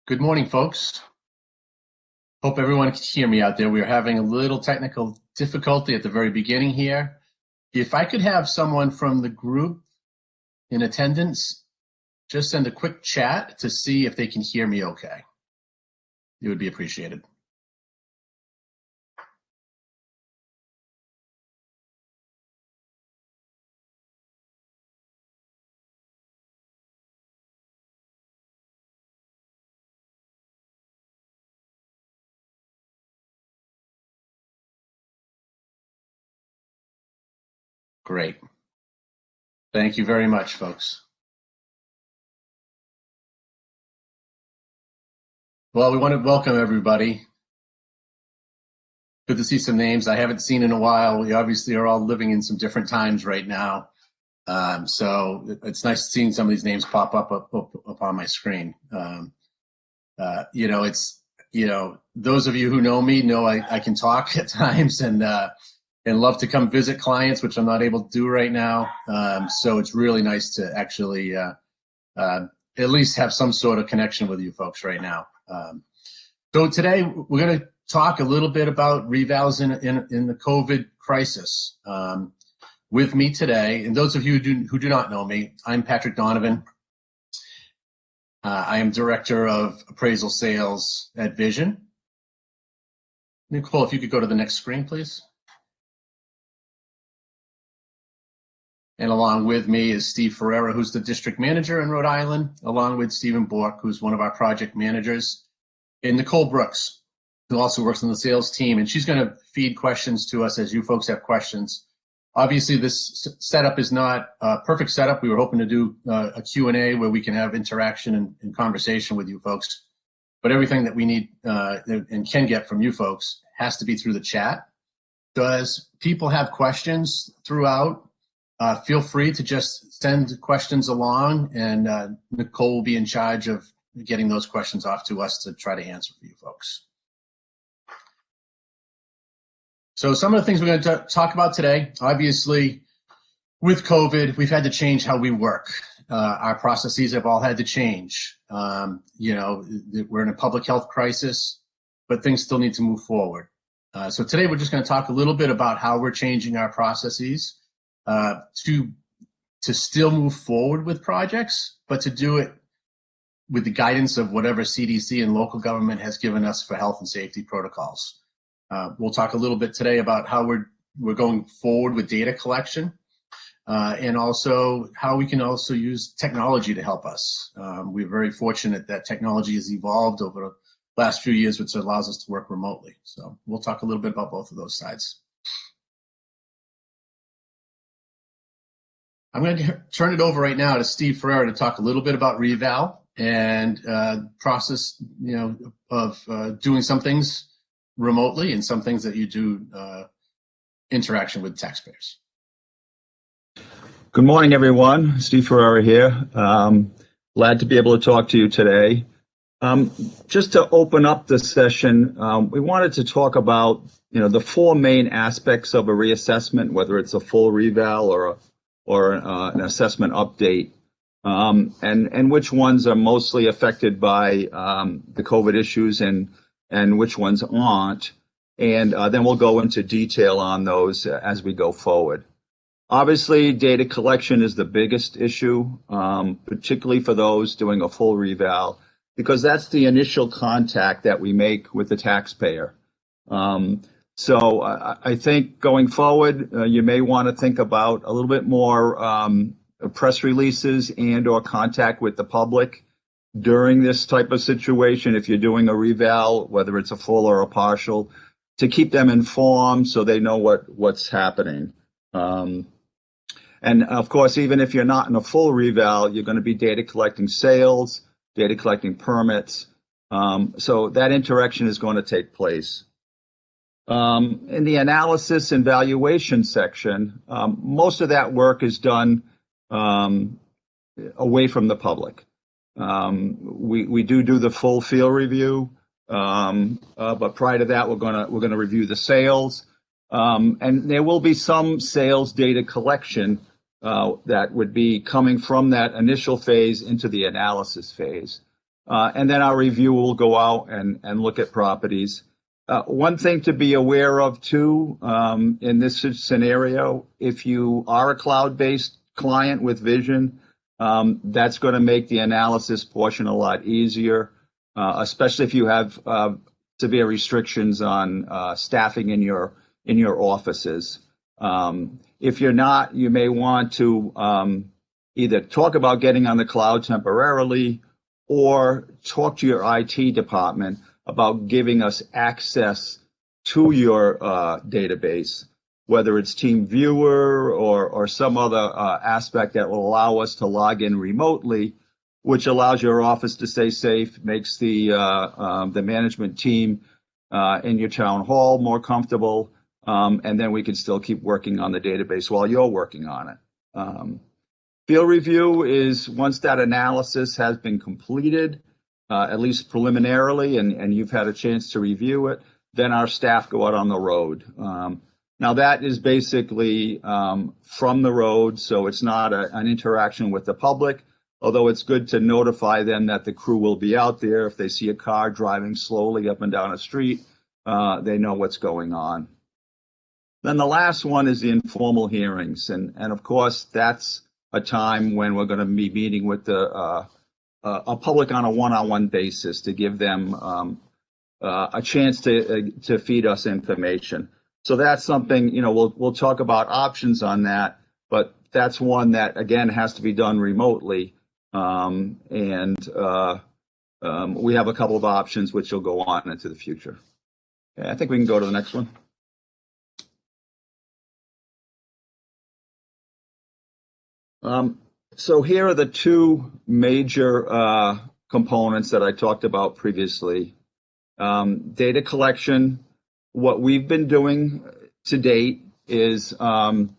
Good morning, folks. Hope everyone can hear me out there. We are having a little technical difficulty at the very beginning here. If I could have someone from the group in attendance, just send a quick chat to see if they can hear me okay. It would be appreciated. Great. Thank you very much, folks. Well, we want to welcome everybody. Good to see some names I haven't seen in a while. We obviously are all living in some different times right now. So it's nice seeing some of these names pop up on my screen. Those of you who know me know I can talk at times and love to come visit clients, which I'm not able to do right now. So it's really nice to actually at least have some sort of connection with you folks right now. So today we're going to talk a little bit about revals in the COVID crisis. With me today, and those of you who do not know me, I'm Patrick Donovan. I am Director of Appraisal Sales at Vision. Nicole, if you could go to the next screen, please. And along with me is Steve Ferreira, who's the District Manager in Rhode Island, along with Stephen Bork, who's one of our project managers, and Nicole Brooks, who also works on the sales team, and she's going to feed questions to us as you folks have questions. Obviously, this setup is not a perfect setup. We were hoping to do a Q&A where we can have interaction and conversation with you folks. But everything that we need and can get from you folks has to be through the chat. So as people have questions throughout, feel free to just send questions along, and Nicole will be in charge of getting those questions off to us to try to answer for you folks. So some of the things we're going to talk about today, obviously, with COVID, we've had to change how we work. Our processes have all had to change. We're in a public health crisis, but things still need to move forward. So today we're just going to talk a little bit about how we're changing our processes to still move forward with projects, but to do it with the guidance of whatever CDC and local government has given us for health and safety protocols. We'll talk a little bit today about how we're going forward with data collection, and also how we can also use technology to help us. We're very fortunate that technology has evolved over the last few years, which allows us to work remotely. So we'll talk a little bit about both of those sides. I'm going to turn it over right now to Steve Ferreira to talk a little bit about reval and process, of doing some things remotely and some things that you do interaction with taxpayers. Good morning, everyone. Steve Ferreira here. Glad to be able to talk to you today. Just to open up the session, we wanted to talk about the four main aspects of a reassessment, whether it's a full reval or an assessment update, and which ones are mostly affected by the COVID issues and which ones aren't, and then we'll go into detail on those as we go forward. Obviously, data collection is the biggest issue, particularly for those doing a full reval, because that's the initial contact that we make with the taxpayer. So I think going forward, you may want to think about a little bit more press releases and or contact with the public during this type of situation, if you're doing a reval, whether it's a full or a partial, to keep them informed so they know what's happening. And of course, even if you're not in a full reval, you're going to be data collecting sales, data collecting permits. So that interaction is going to take place. In the analysis and valuation section, most of that work is done away from the public. We do the full field review, but prior to that, we're gonna review the sales, and there will be some sales data collection that would be coming from that initial phase into the analysis phase. and then our review will go out and look at properties. One thing to be aware of too, in this scenario, if you are a cloud-based client with Vision, that's going to make the analysis portion a lot easier, especially if you have severe restrictions on staffing in your offices. If you're not, you may want to either talk about getting on the cloud temporarily or talk to your IT department about giving us access to your database, whether it's TeamViewer or some other aspect that will allow us to log in remotely, which allows your office to stay safe, makes the management team in your town hall more comfortable, and then we can still keep working on the database while you're working on it. Field review is once that analysis has been completed, at least preliminarily, and you've had a chance to review it, then our staff go out on the road. Now that is basically from the road, so it's not an interaction with the public, although it's good to notify them that the crew will be out there. If they see a car driving slowly up and down a street, they know what's going on. Then the last one is the informal hearings, and of course that's a time when we're going to be meeting with the a public on a one-on-one basis to give them a chance to feed us information. So that's something, you know, we'll talk about options on that, but that's one that again has to be done remotely, and we have a couple of options which will go on into the future. Okay, I think we can go to the next one. So here are the two major components that I talked about previously. Data collection. What we've been doing to date is having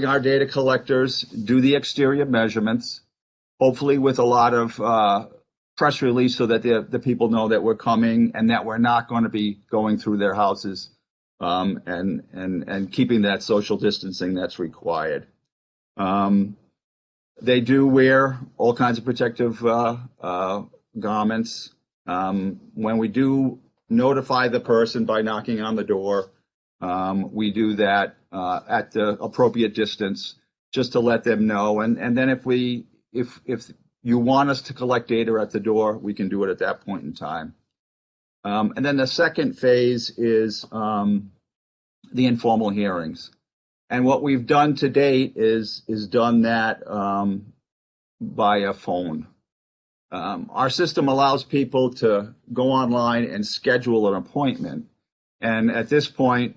our data collectors do the exterior measurements, hopefully with a lot of press release so that the people know that we're coming and that we're not going to be going through their houses, and keeping that social distancing that's required. They do wear all kinds of protective garments. When we do notify the person by knocking on the door, we do that at the appropriate distance just to let them know. And then if you want us to collect data at the door, we can do it at that point in time. And then the second phase is the informal hearings. And what we've done to date is done that by a phone. Our system allows people to go online and schedule an appointment. And at this point,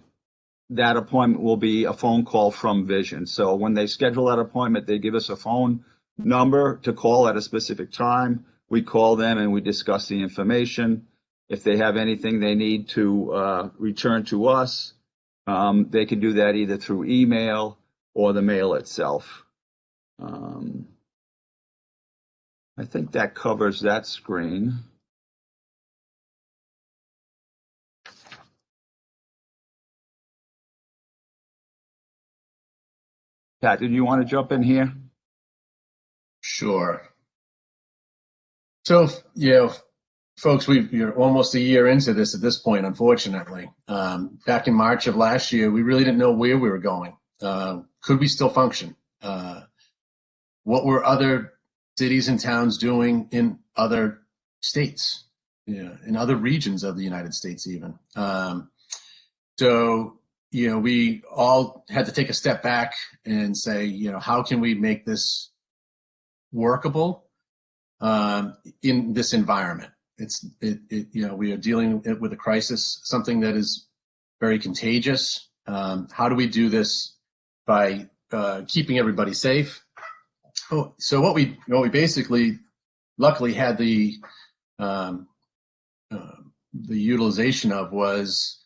that appointment will be a phone call from Vision. So when they schedule that appointment, they give us a phone number to call at a specific time. We call them and we discuss the information. If they have anything they need to return to us, they can do that either through email or the mail itself. I think that covers that screen. Pat, did you want to jump in here? Sure. So, folks, we're almost a year into this at this point, unfortunately. Back in March of last year, we really didn't know where we were going. Could we still function? What were other cities and towns doing in other states, in other regions of the United States even? So, we all had to take a step back and say, how can we make this workable in this environment? We are dealing with a crisis, something that is very contagious. How do we do this by keeping everybody safe? So what we basically, luckily, had the utilization of was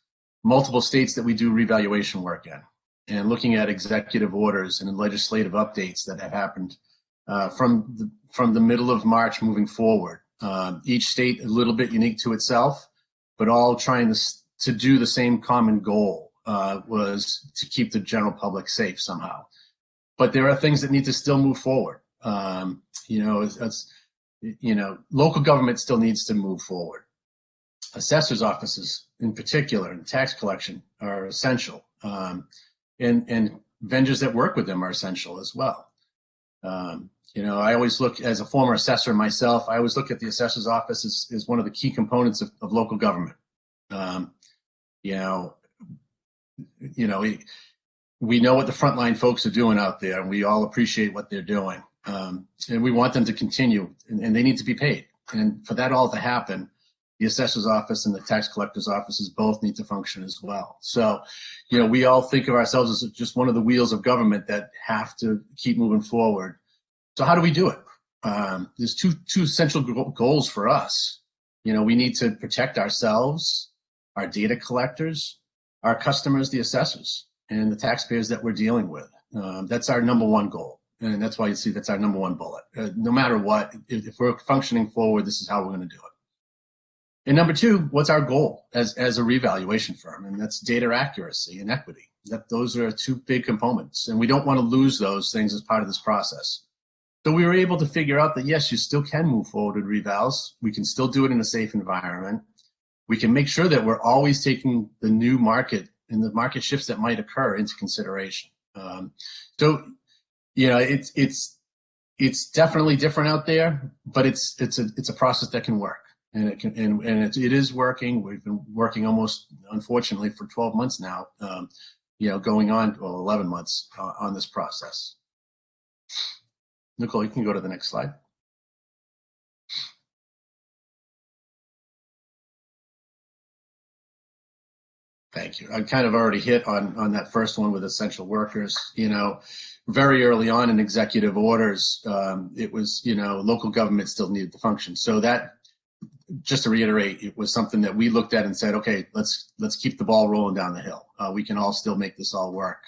multiple states that we do revaluation work in, and looking at executive orders and legislative updates that have happened from the middle of March moving forward. Each state a little bit unique to itself, but all trying to do the same common goal, was to keep the general public safe somehow. But there are things that need to still move forward. local government still needs to move forward. Assessors' offices, in particular, and tax collection are essential, and vendors that work with them are essential as well. I always look, as a former assessor myself, I always look at the assessor's office as one of the key components of local government. We know what the frontline folks are doing out there, and we all appreciate what they're doing. And we want them to continue, and they need to be paid. And for that all to happen, the assessor's office and the tax collector's offices both need to function as well. So, we all think of ourselves as just one of the wheels of government that have to keep moving forward. So how do we do it? There's two essential goals for us. We need to protect ourselves, our data collectors, our customers, the assessors, and the taxpayers that we're dealing with. That's our number one goal. And that's why you see that's our number one bullet. No matter what, if we're functioning forward, this is how we're going to do it. And number two, what's our goal as a revaluation firm? And that's data accuracy and equity. Those are two big components. And we don't want to lose those things as part of this process. So we were able to figure out that, yes, you still can move forward with revals. We can still do it in a safe environment. We can make sure that we're always taking the new market and the market shifts that might occur into consideration. It's definitely different out there, but it's a process that can work, and it is working. We've been working almost, unfortunately, for 12 months now, going on 11 months on this process. Nicole, you can go to the next slide. Thank you. I kind of already hit on that first one with essential workers. Very early on in executive orders, it was, local government still needed to function. So that, just to reiterate, it was something that we looked at and said, okay, let's keep the ball rolling down the hill. We can all still make this all work.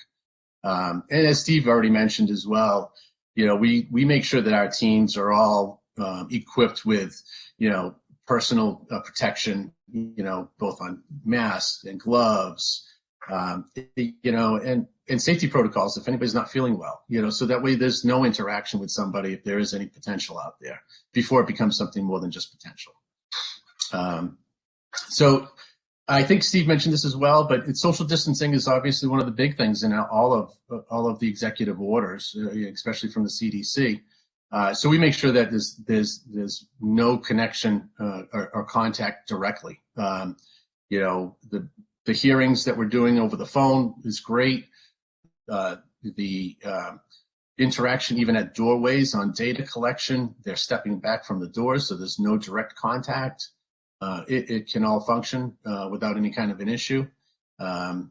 And as Steve already mentioned as well, we make sure that our teams are all equipped with, personal protection, both on masks and gloves, and safety protocols if anybody's not feeling well, so that way there's no interaction with somebody if there is any potential out there before it becomes something more than just potential. So I think Steve mentioned this as well, but social distancing is obviously one of the big things in all of the executive orders, especially from the CDC. So we make sure that there's no connection or contact directly. The hearings that we're doing over the phone is great. The interaction even at doorways on data collection, they're stepping back from the doors, so there's no direct contact. It can all function without any kind of an issue. And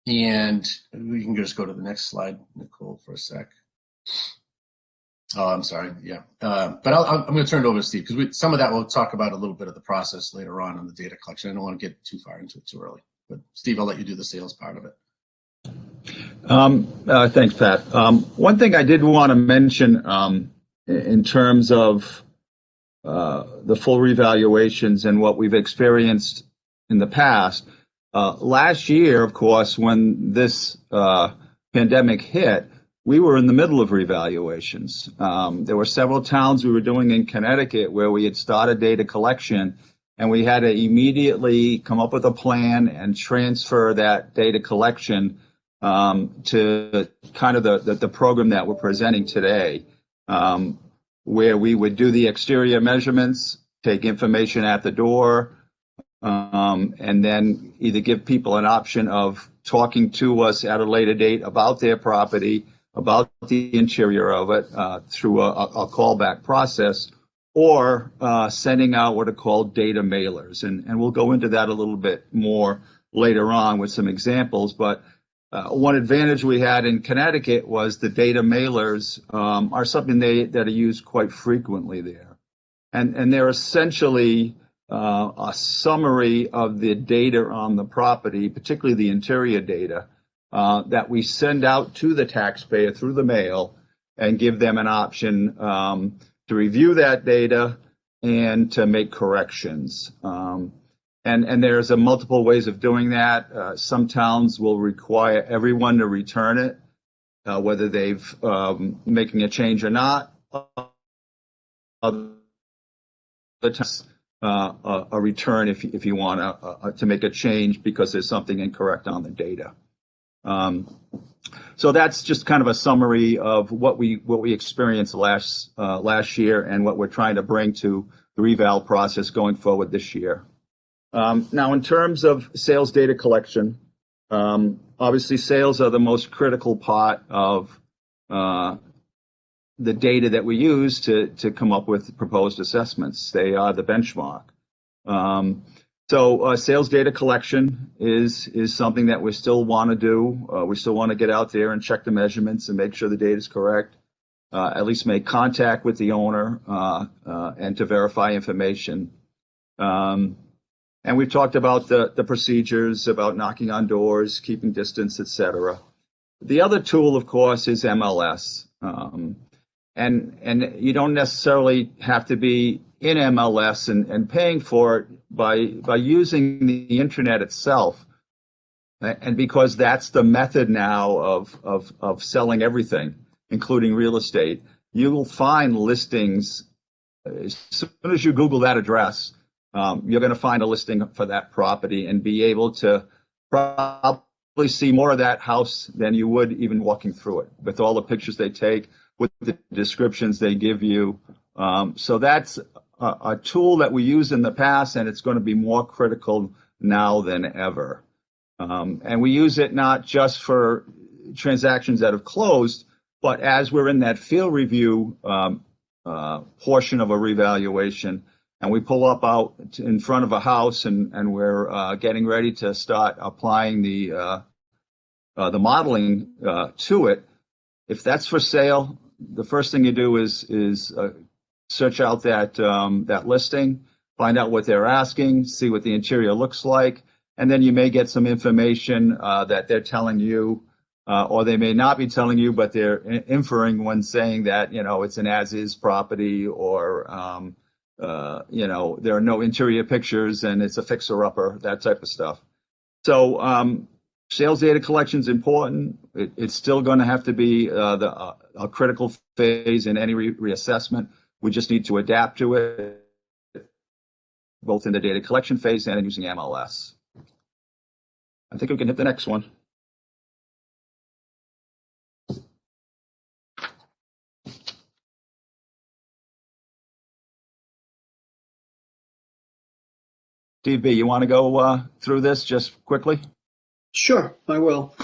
we can just go to the next slide, Nicole, for a sec. Oh, I'm sorry. Yeah. But I'm going to turn it over to Steve, because some of that we'll talk about a little bit of the process later on the data collection. I don't want to get too far into it too early. But Steve, I'll let you do the sales part of it. Thanks, Pat. One thing I did want to mention in terms of the full revaluations and what we've experienced in the past. Last year, of course, when this pandemic hit, we were in the middle of revaluations. There were several towns we were doing in Connecticut where we had started data collection, and we had to immediately come up with a plan and transfer that data collection to kind of the program that we're presenting today, where we would do the exterior measurements, take information at the door, and then either give people an option of talking to us at a later date about their property, about the interior of it through a callback process, or sending out what are called data mailers. And we'll go into that a little bit more later on with some examples. But one advantage we had in Connecticut was the data mailers are something that are used quite frequently there. And they're essentially a summary of the data on the property, particularly the interior data, that we send out to the taxpayer through the mail and give them an option to review that data and to make corrections. And there's multiple ways of doing that. Some towns will require everyone to return it, whether they've making a change or not. Others times a return if you want to make a change because there's something incorrect on the data. So that's just kind of a summary of what we experienced last year and what we're trying to bring to the reval process going forward this year. Now, in terms of sales data collection, obviously sales are the most critical part of the data that we use to come up with proposed assessments. They are the benchmark. So sales data collection is something that we still want to do. We still want to get out there and check the measurements and make sure the data is correct. At least make contact with the owner and to verify information. And we've talked about the procedures, about knocking on doors, keeping distance, etc. The other tool, of course, is MLS. And you don't necessarily have to be in MLS and paying for it by using the internet itself. And because that's the method now of selling everything, including real estate, you will find listings. As soon as you Google that address, you're going to find a listing for that property and be able to probably see more of that house than you would even walking through it, with all the pictures they take, with the descriptions they give you. So that's a tool that we used in the past, and it's going to be more critical now than ever. And we use it not just for transactions that have closed, but as we're in that field review portion of a revaluation, and we pull up out in front of a house and we're getting ready to start applying the modeling to it. If that's for sale, the first thing you do is search out that listing, find out what they're asking, see what the interior looks like, and then you may get some information that they're telling you, or they may not be telling you, but they're inferring when saying that, it's an as-is property, or there are no interior pictures and it's a fixer-upper, that type of stuff. So sales data collection is important. It's still going to have to be a critical phase in any reassessment. We just need to adapt to it, both in the data collection phase and in using MLS. I think we can hit the next one. DB, you want to go through this just quickly? Sure, I will.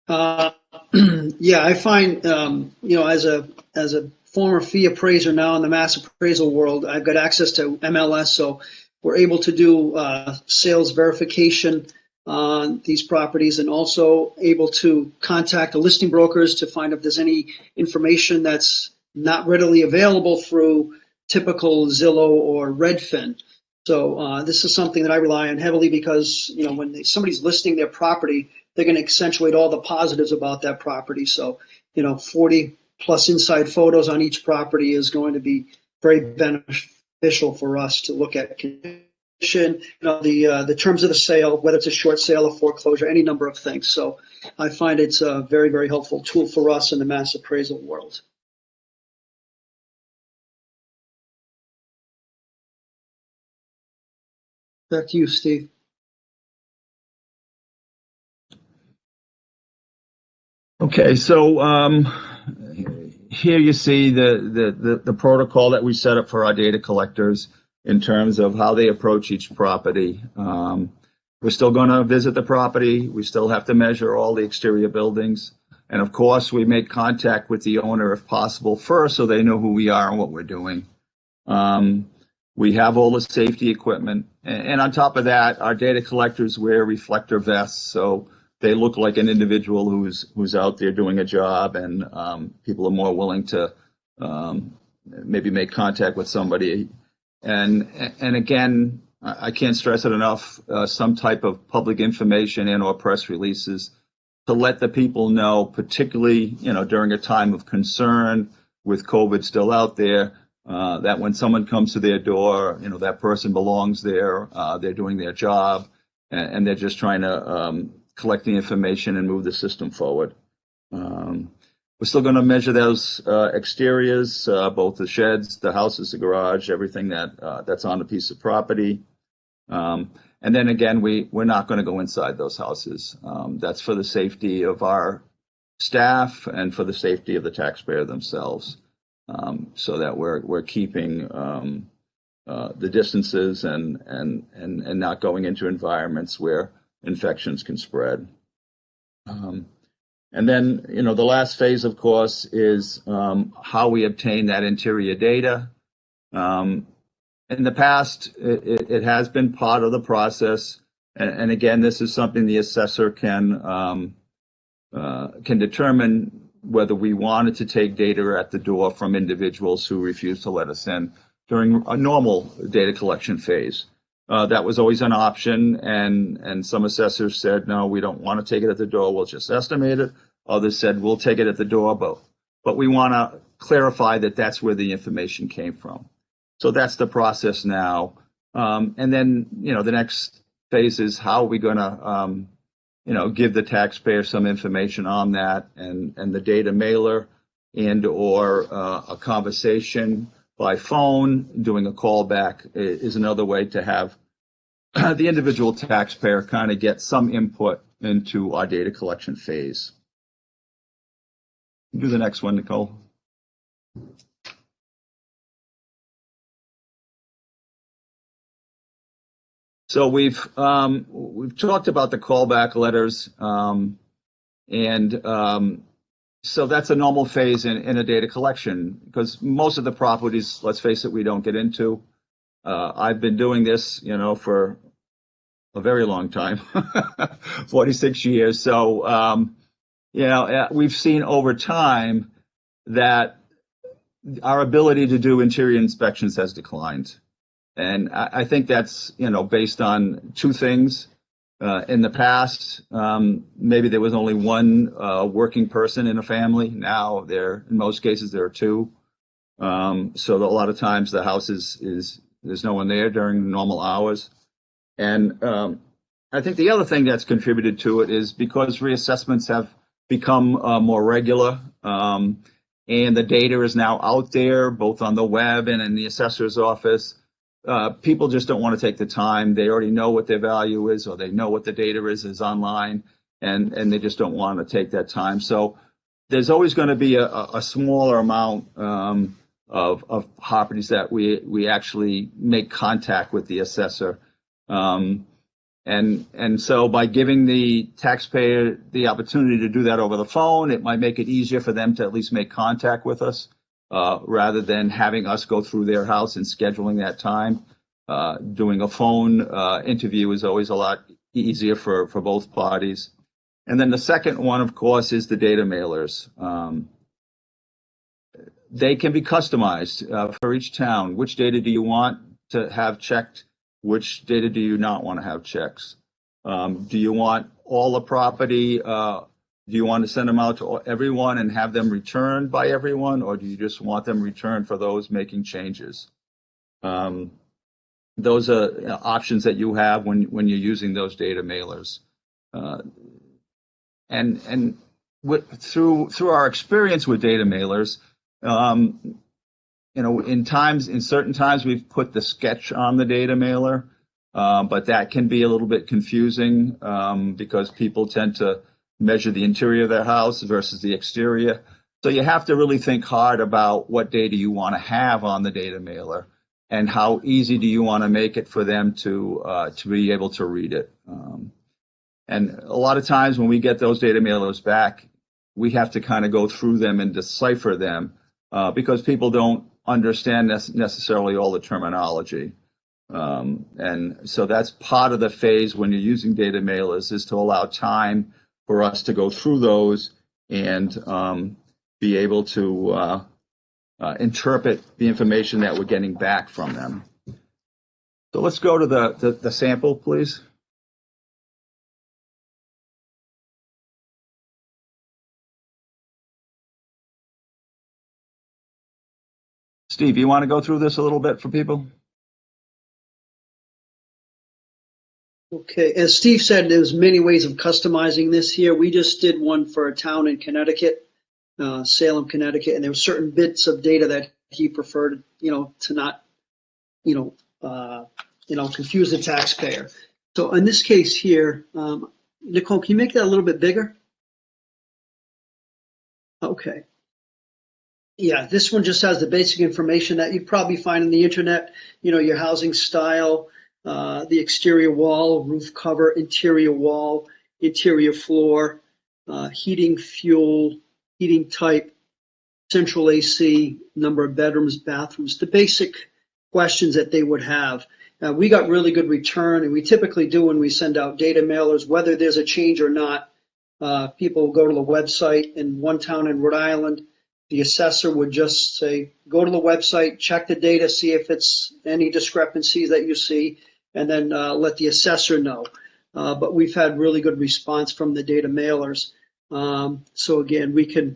Yeah, I find, as a former fee appraiser now in the mass appraisal world, I've got access to MLS, so we're able to do sales verification on these properties, and also able to contact the listing brokers to find if there's any information that's not readily available through typical Zillow or Redfin. So this is something that I rely on heavily because, when somebody's listing their property, they're going to accentuate all the positives about that property. So, 40 plus inside photos on each property is going to be very beneficial for us to look at condition, the terms of the sale, whether it's a short sale or foreclosure, any number of things. So I find it's a very, very helpful tool for us in the mass appraisal world. Back to you, Steve. Okay, so here you see the protocol that we set up for our data collectors in terms of how they approach each property. We're still going to visit the property. We still have to measure all the exterior buildings. And of course, we make contact with the owner if possible first so they know who we are and what we're doing. We have all the safety equipment. And on top of that, our data collectors wear reflector vests, so they look like an individual who's out there doing a job, and people are more willing to maybe make contact with somebody. And again, I can't stress it enough, some type of public information and or press releases to let the people know, particularly during a time of concern with COVID still out there, that when someone comes to their door, that person belongs there, they're doing their job, and they're just trying to collect the information and move the system forward. We're still going to measure those exteriors, both the sheds, the houses, the garage, everything that's on a piece of property. And then again, we're not going to go inside those houses. That's for the safety of our staff and for the safety of the taxpayer themselves, so that we're keeping the distances and not going into environments where infections can spread. And then, the last phase, of course, is how we obtain that interior data. In the past, it has been part of the process, and again, this is something the assessor can determine whether we wanted to take data at the door from individuals who refuse to let us in during a normal data collection phase. That was always an option, and some assessors said, no, we don't want to take it at the door, we'll just estimate it. Others said, we'll take it at the door, but we want to clarify that that's where the information came from. So that's the process now. And then, the next phase is how are we going to, give the taxpayer some information on that, and the data mailer or a conversation by phone, doing a callback is another way to have the individual taxpayer kind of get some input into our data collection phase. Do the next one, Nicole. So we've talked about the callback letters, so that's a normal phase in a data collection, because most of the properties, let's face it, we don't get into. I've been doing this, for a very long time, 46 years. So, we've seen over time that our ability to do interior inspections has declined. And I think that's, based on two things. In the past, maybe there was only one working person in a family. Now in most cases, there are two. So a lot of times the house there's no one there during normal hours. And I think the other thing that's contributed to it is because reassessments have become more regular, and the data is now out there, both on the web and in the assessor's office. People just don't want to take the time. They already know what their value is, or they know what the data is online, and they just don't want to take that time. So there's always going to be a smaller amount of properties that we actually make contact with the assessor. And so by giving the taxpayer the opportunity to do that over the phone, it might make it easier for them to at least make contact with us, rather than having us go through their house and scheduling that time. Doing a phone interview is always a lot easier for both parties. And then the second one, of course, is the data mailers. They can be customized for each town. Which data do you want to have checked? Which data do you not want to have checks? Do you want all the property? Do you want to send them out to everyone and have them returned by everyone, or do you just want them returned for those making changes? Those are options that you have when you're using those data mailers. And through our experience with data mailers, in certain times we've put the sketch on the data mailer, but that can be a little bit confusing because people tend to measure the interior of their house versus the exterior. So you have to really think hard about what data you want to have on the data mailer, and how easy do you want to make it for them to be able to read it. And a lot of times when we get those data mailers back, we have to kind of go through them and decipher them because people don't understand necessarily all the terminology. And so that's part of the phase when you're using data mailers, is to allow time for us to go through those and be able to interpret the information that we're getting back from them. So let's go to the sample, please. Steve, you want to go through this a little bit for people? Okay, as Steve said, there's many ways of customizing this here. We just did one for a town in Connecticut. Salem, Connecticut, and there were certain bits of data that he preferred, to not, confuse the taxpayer. So in this case here, Nicole, can you make that a little bit bigger? Okay. Yeah, this one just has the basic information that you'd probably find on the internet, your housing style, the exterior wall, roof cover, interior wall, interior floor, heating, fuel, heating type, central AC, number of bedrooms, bathrooms, the basic questions that they would have. We got really good return, and we typically do when we send out data mailers, whether there's a change or not. People go to the website. In one town in Rhode Island, the assessor would just say, go to the website, check the data, see if it's any discrepancies that you see, and then let the assessor know. But we've had really good response from the data mailers. So again, we can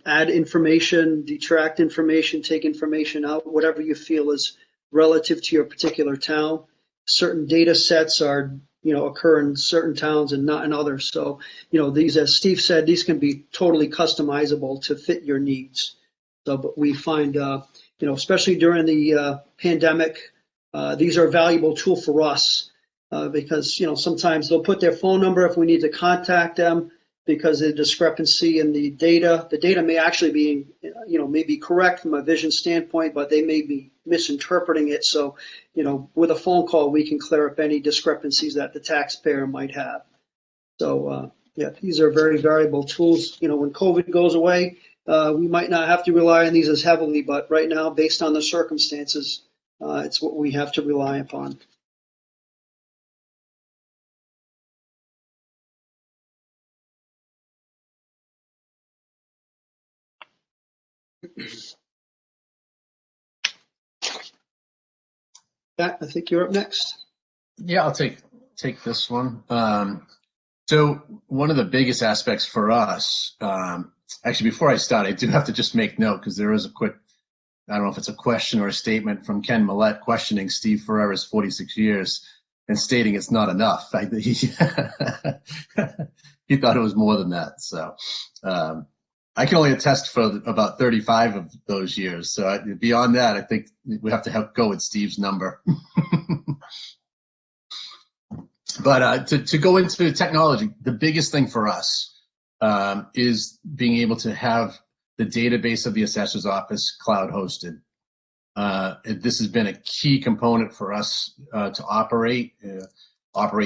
add information, detract information, take information out, whatever you feel is relative to your particular town. Certain data sets are, occur in certain towns and not in others. So, these, as Steve said, these can be totally customizable to fit your needs. So, but we find, especially during the pandemic, these are a valuable tool for us because, sometimes they'll put their phone number if we need to contact them, because of the discrepancy in the data. The data may actually be, may be correct from a vision standpoint, but they may be misinterpreting it. So, with a phone call, we can clear up any discrepancies that the taxpayer might have. So, yeah, these are very valuable tools. When COVID goes away, we might not have to rely on these as heavily, but right now, based on the circumstances, it's what we have to rely upon. Pat, I think you're up next. Yeah, I'll take this one. So one of the biggest aspects for us, actually, before I start, I do have to just make note, because there is a quick, I don't know if it's a question or a statement from Ken Millett questioning Steve Ferrera's 46 years and stating it's not enough. He thought it was more than that. So I can only attest for about 35 of those years. So beyond that, I think we have to go with Steve's number. But to go into technology, the biggest thing for us is being able to have the database of the assessor's office cloud hosted. This has been a key component for us to operate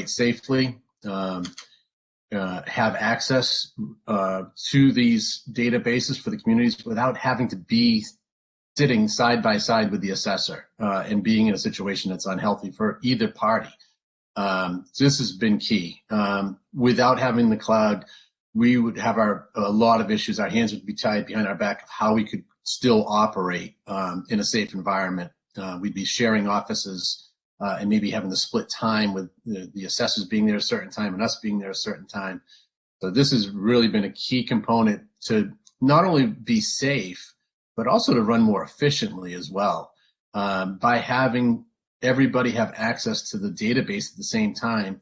safely, have access to these databases for the communities without having to be sitting side by side with the assessor and being in a situation that's unhealthy for either party. So this has been key. Without having the cloud, we would have a lot of issues. Our hands would be tied behind our back of how we could still operate in a safe environment. We'd be sharing offices and maybe having to split time with the assessors being there a certain time and us being there a certain time. So this has really been a key component to not only be safe, but also to run more efficiently as well. By having everybody have access to the database at the same time,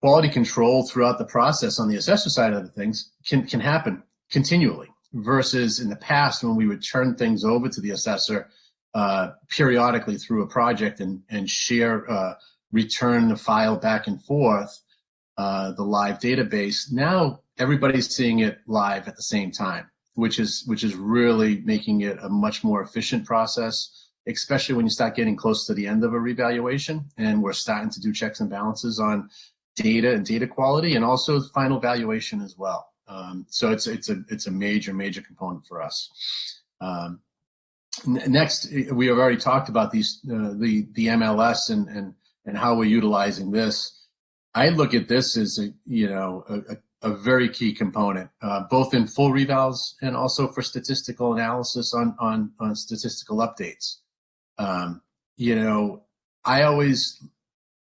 quality control throughout the process on the assessor side of the things can happen continually, versus in the past when we would turn things over to the assessor periodically through a project and share, return the file back and forth, the live database. Now everybody's seeing it live at the same time, which is really making it a much more efficient process, especially when you start getting close to the end of a revaluation and we're starting to do checks and balances on data and data quality, and also final valuation as well. So it's a major component for us. Next, we have already talked about these the MLS and how we're utilizing this. I look at this as a very key component, both in full revals and also for statistical analysis on statistical updates. I always,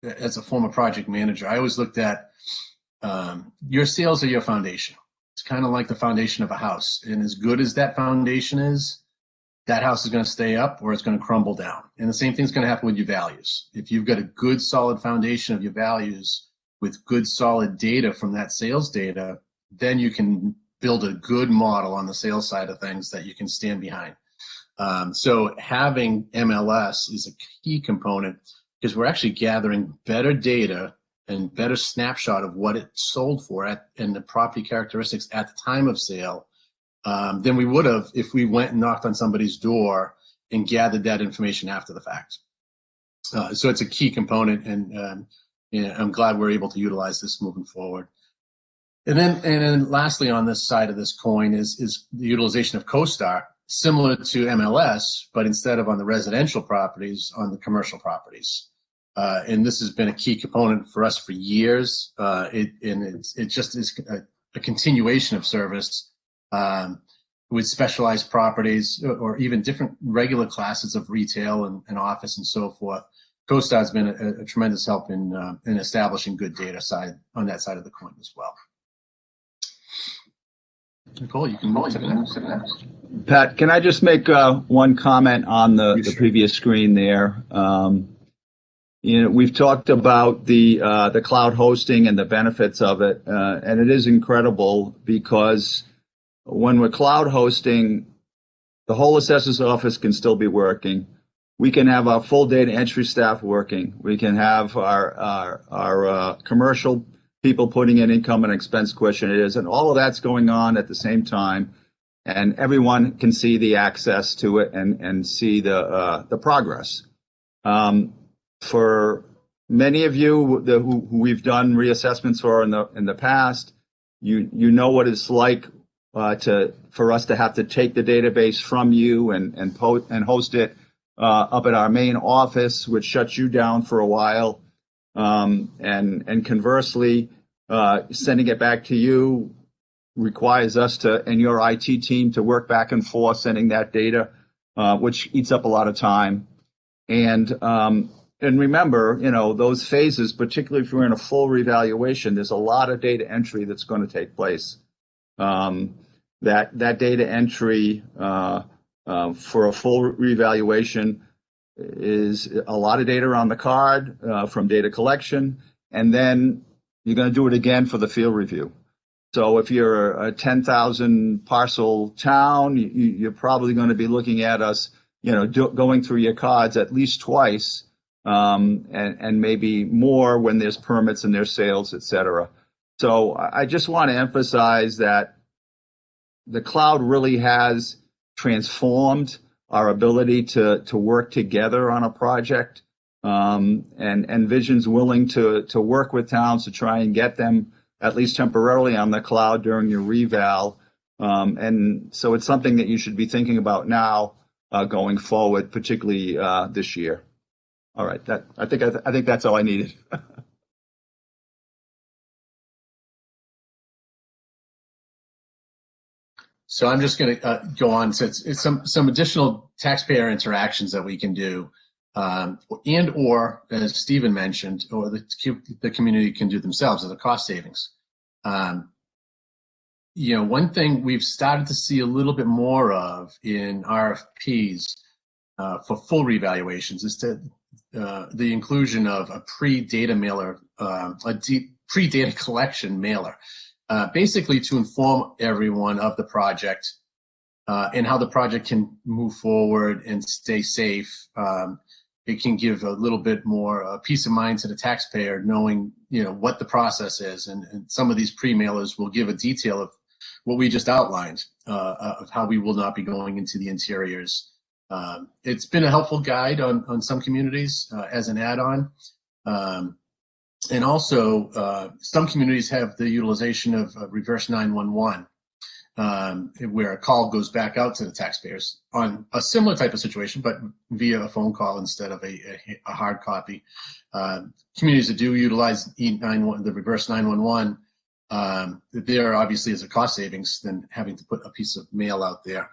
as a former project manager, I always looked at your sales are your foundation. It's kind of like the foundation of a house, and as good as that foundation is, that house is going to stay up or it's going to crumble down. And the same thing's going to happen with your values. If you've got a good solid foundation of your values with good solid data from that sales data, then you can build a good model on the sales side of things that you can stand behind. So having MLS is a key component because we're actually gathering better data and better snapshot of what it sold for and the property characteristics at the time of sale than we would have if we went and knocked on somebody's door and gathered that information after the fact. So it's a key component, and I'm glad we're able to utilize this moving forward. And then lastly, on this side of this coin is the utilization of CoStar, similar to MLS, but instead of on the residential properties, on the commercial properties. And this has been a key component for us for years. It just is a continuation of service with specialized properties or even different regular classes of retail and office and so forth. CoStar has been a tremendous help in establishing good data side on that side of the coin as well. Nicole, you can move to the next. Pat, can I just make one comment on the previous screen there? We've talked about the cloud hosting and the benefits of it, and it is incredible because when we're cloud hosting, the whole assessor's office can still be working. We can have our full data entry staff working. We can have our commercial people putting in income and expense questionnaires, and all of that's going on at the same time, and everyone can see the access to it and see the progress. For many of you who we've done reassessments for in the past, you know what it's like for us to have to take the database from you and host it up at our main office, which shuts you down for a while. And conversely, sending it back to you requires us and your IT team to work back and forth sending that data, which eats up a lot of time. And remember, those phases, particularly if we're in a full revaluation, there's a lot of data entry that's going to take place. That data entry for a full revaluation is a lot of data on the card from data collection, and then you're going to do it again for the field review. So if you're a 10,000 parcel town, you're probably going to be looking at us, going through your cards at least twice, and maybe more when there's permits and there's sales, et cetera. So I just want to emphasize that the cloud really has transformed our ability to work together on a project, and Vision's willing to work with towns to try and get them at least temporarily on the cloud during your reval. And so it's something that you should be thinking about now going forward, particularly this year. All right, I think that's all I needed. So I'm just going to go on. So it's some additional taxpayer interactions that we can do, or as Stephen mentioned, or the community can do themselves as a cost savings. One thing we've started to see a little bit more of in RFPs for full revaluations is the inclusion of a pre-data mailer, pre-data collection mailer. Basically to inform everyone of the project and how the project can move forward and stay safe. It can give a little bit more peace of mind to the taxpayer knowing what the process is, and some of these pre-mailers will give a detail of what we just outlined of how we will not be going into the interiors. It's been a helpful guide on some communities as an add-on. And also, some communities have the utilization of reverse 911, where a call goes back out to the taxpayers on a similar type of situation, but via a phone call instead of a hard copy. Communities that do utilize the reverse 911, there obviously is a cost savings than having to put a piece of mail out there.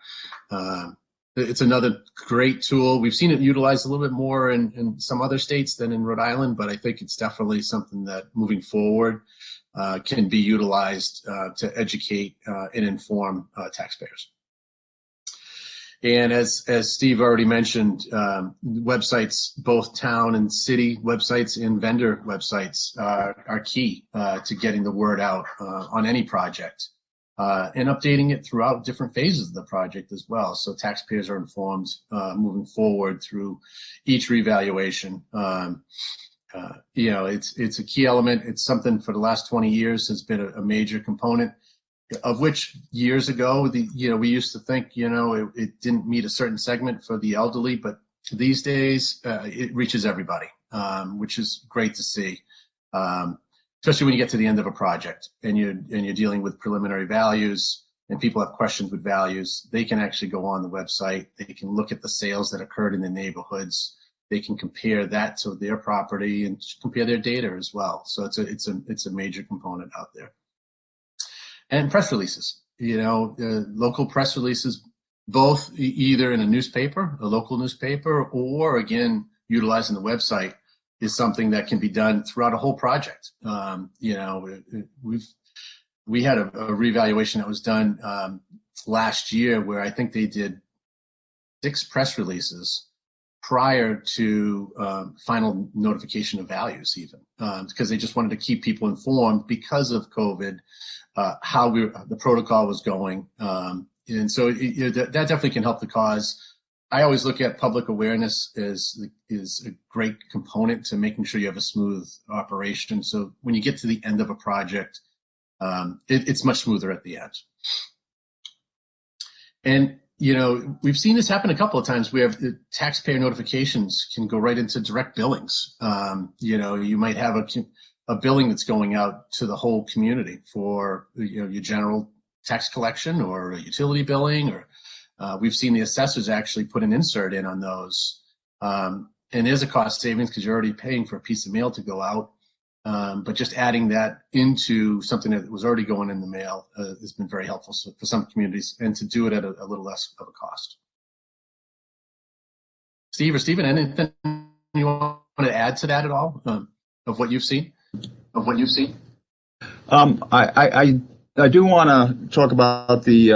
It's another great tool. We've seen it utilized a little bit more in some other states than in Rhode Island, but I think it's definitely something that moving forward can be utilized to educate and inform taxpayers. And as Steve already mentioned, websites, both town and city websites and vendor websites are key to getting the word out on any project. and updating it throughout different phases of the project as well. So taxpayers are informed moving forward through each revaluation. It's a key element. It's something for the last 20 years has been a major component, of which years ago, we used to think, it didn't meet a certain segment for the elderly, but these days it reaches everybody, which is great to see. Especially when you get to the end of a project and you're dealing with preliminary values and people have questions with values, they can actually go on the website. They can look at the sales that occurred in the neighborhoods. They can compare that to their property and compare their data as well. So it's a major component out there. And press releases, local press releases, both either in a newspaper, a local newspaper, or again, utilizing the website is something that can be done throughout a whole project. We had a revaluation that was done last year where I think they did 6 press releases prior to final notification of values, even because they just wanted to keep people informed because of COVID, how the protocol was going, and so that definitely can help the cause. I always look at public awareness as is a great component to making sure you have a smooth operation. So when you get to the end of a project, it's much smoother at the end. And we've seen this happen a couple of times where the taxpayer notifications can go right into direct billings. You might have a billing that's going out to the whole community for your general tax collection or utility billing, or we've seen the assessors actually put an insert in on those. And there's a cost savings because you're already paying for a piece of mail to go out. But just adding that into something that was already going in the mail has been very helpful for some communities, and to do it at a little less of a cost. Steve or Stephen, anything you want to add to that at all of what you've seen? I do want to talk about the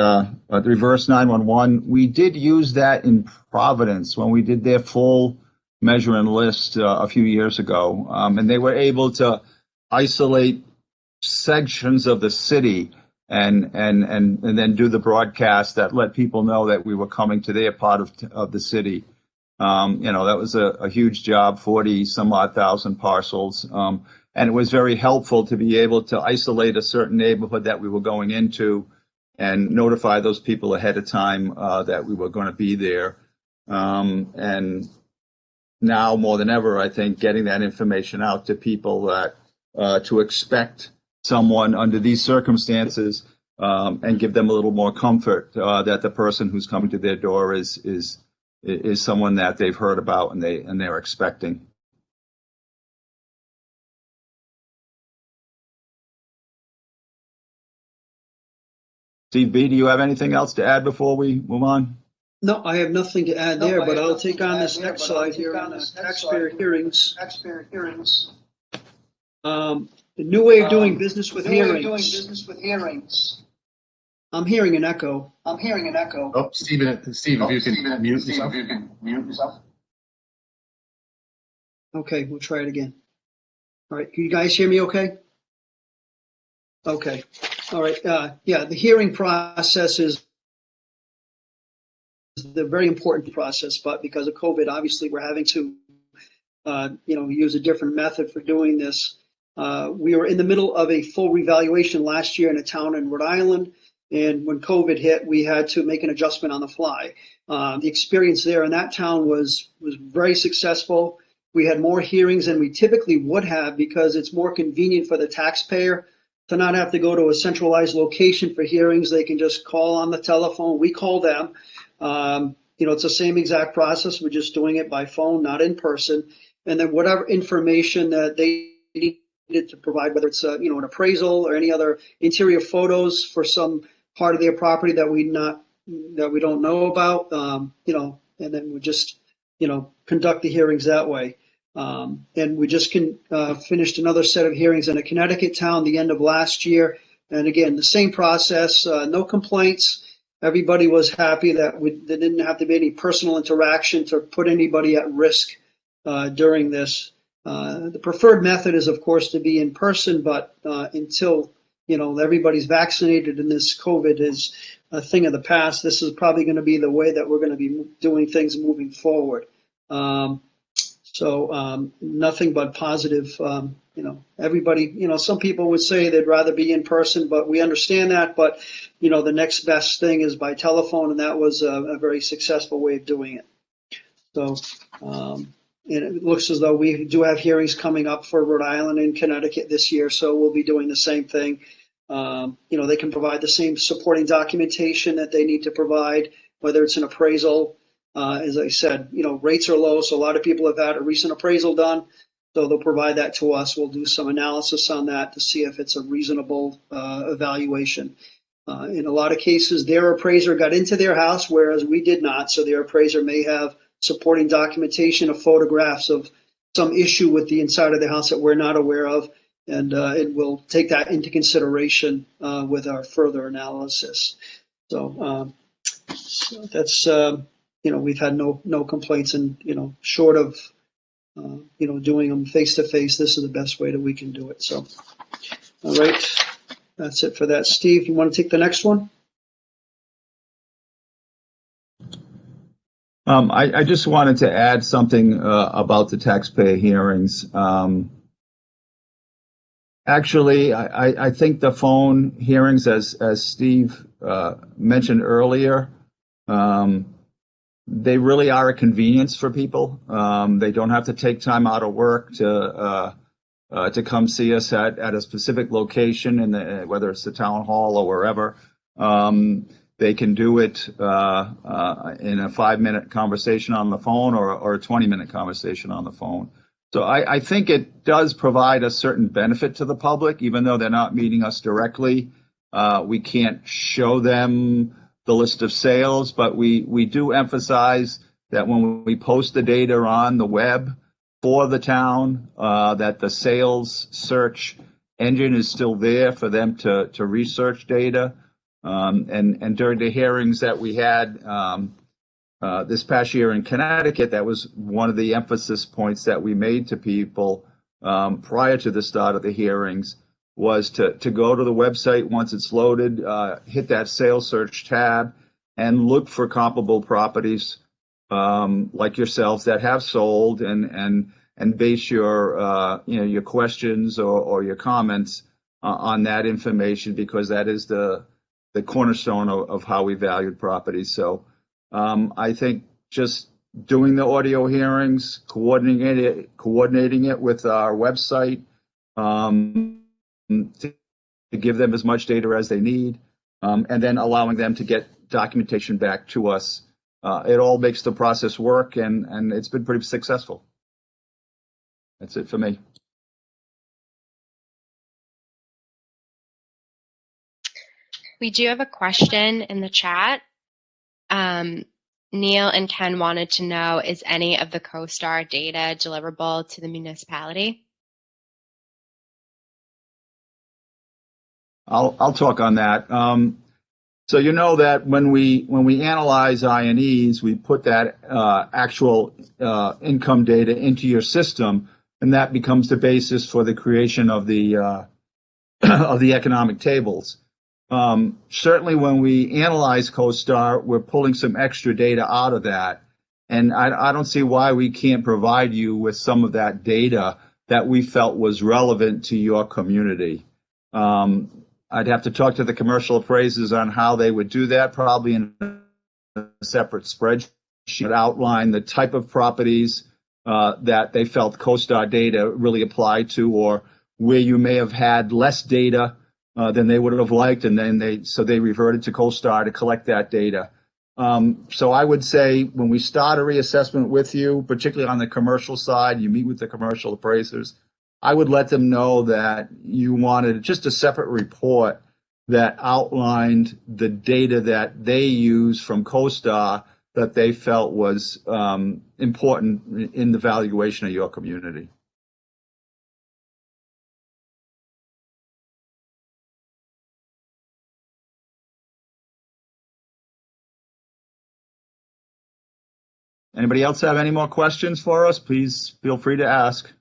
reverse 911. We did use that in Providence when we did their full measure and list a few years ago, and they were able to isolate sections of the city and then do the broadcast that let people know that we were coming to their part of the city. That was a huge job, 40 some odd thousand parcels. And it was very helpful to be able to isolate a certain neighborhood that we were going into and notify those people ahead of time that we were going to be there. And now more than ever, I think getting that information out to people that to expect someone under these circumstances and give them a little more comfort that the person who's coming to their door is someone that they've heard about and they're expecting. Steve B., do you have anything else to add before we move on? No, I have nothing to add there, but I'll take on this next slide here on taxpayer hearings. The new way of doing business with hearings. I'm hearing an echo. Oh, Steve, if you can mute yourself. Okay, we'll try it again. All right, can you guys hear me okay? Okay, all right, yeah, the hearing process is the very important process, but because of COVID, obviously we're having to, use a different method for doing this. We were in the middle of a full revaluation last year in a town in Rhode Island, and when COVID hit, we had to make an adjustment on the fly. The experience there in that town was very successful. We had more hearings than we typically would have because it's more convenient for the taxpayer to not have to go to a centralized location for hearings. They can just call on the telephone. We call them. It's the same exact process. We're just doing it by phone, not in person. And then whatever information that they needed to provide, whether it's an appraisal or any other interior photos for some part of their property that we don't know about, and then we just conduct the hearings that way. And we just finished another set of hearings in a Connecticut town the end of last year. And again, the same process, no complaints. Everybody was happy that there didn't have to be any personal interaction to put anybody at risk during this. The preferred method is, of course, to be in person, but until everybody's vaccinated and this COVID is a thing of the past. This is probably going to be the way that we're going to be doing things moving forward. So nothing but positive. Everybody, some people would say they'd rather be in person, but we understand that. But, the next best thing is by telephone, and that was a very successful way of doing it. So, and it looks as though we do have hearings coming up for Rhode Island and Connecticut this year, so we'll be doing the same thing. They can provide the same supporting documentation that they need to provide, whether it's an appraisal. As I said, rates are low, so a lot of people have had a recent appraisal done, so they'll provide that to us. We'll do some analysis on that to see if it's a reasonable evaluation. In a lot of cases, their appraiser got into their house, whereas we did not, so their appraiser may have supporting documentation of photographs of some issue with the inside of the house that we're not aware of, and it will take that into consideration with our further analysis. So that's we've had no complaints, and short of doing them face to face, this is the best way that we can do it. So, all right, that's it for that. Steve, you want to take the next one? I just wanted to add something about the taxpayer hearings. Actually, I think the phone hearings, as Steve mentioned earlier, they really are a convenience for people. They don't have to take time out of work to come see us at a specific location, whether it's the town hall or wherever. They can do it in a 5-minute conversation on the phone or a 20-minute conversation on the phone. So I think it does provide a certain benefit to the public, even though they're not meeting us directly. We can't show them the list of sales, but we do emphasize that when we post the data on the web for the town, that the sales search engine is still there for them to research data. And during the hearings that we had this past year in Connecticut, that was one of the emphasis points that we made to people prior to the start of the hearings, was to go to the website once it's loaded, hit that sales search tab, and look for comparable properties like yourselves that have sold, and base your your questions or your comments on that information, because that is the cornerstone of how we valued properties. So I think just doing the audio hearings, coordinating it with our website, to give them as much data as they need, and then allowing them to get documentation back to us. It all makes the process work, and it's been pretty successful. That's it for me. We do have a question in the chat. Neil and Ken wanted to know, is any of the CoStar data deliverable to the municipality? I'll talk on that. So you know that when we analyze I&Es, we put that actual income data into your system, and that becomes the basis for the creation of the economic tables. Certainly, when we analyze CoStar, we're pulling some extra data out of that, and I don't see why we can't provide you with some of that data that we felt was relevant to your community. I'd have to talk to the commercial appraisers on how they would do that, probably in a separate spreadsheet that outline the type of properties that they felt CoStar data really applied to, or where you may have had less data than they would have liked, and then they reverted to CoStar to collect that data. So I would say when we start a reassessment with you, particularly on the commercial side, you meet with the commercial appraisers, I would let them know that you wanted just a separate report that outlined the data that they use from CoStar that they felt was important in the valuation of your community. Anybody else have any more questions for us? Please feel free to ask.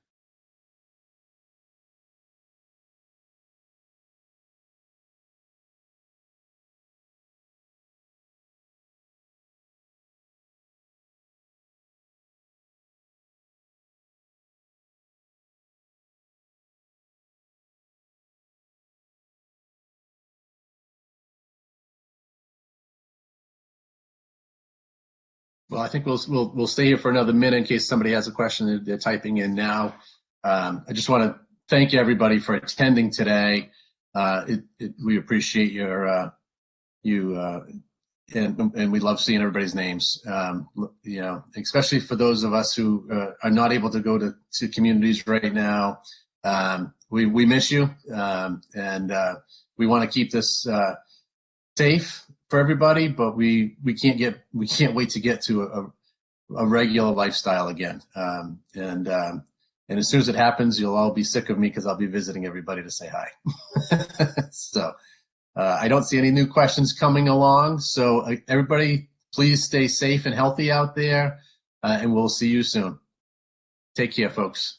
Well, I think we'll stay here for another minute in case somebody has a question they're typing in now. I just want to thank everybody for attending today. We appreciate and we love seeing everybody's names. Especially for those of us who are not able to go to communities right now. We miss you, and we want to keep this safe for everybody, but we can't wait to get to a regular lifestyle again. And as soon as it happens, you'll all be sick of me because I'll be visiting everybody to say hi. So I don't see any new questions coming along. So everybody, please stay safe and healthy out there, and we'll see you soon. Take care, folks.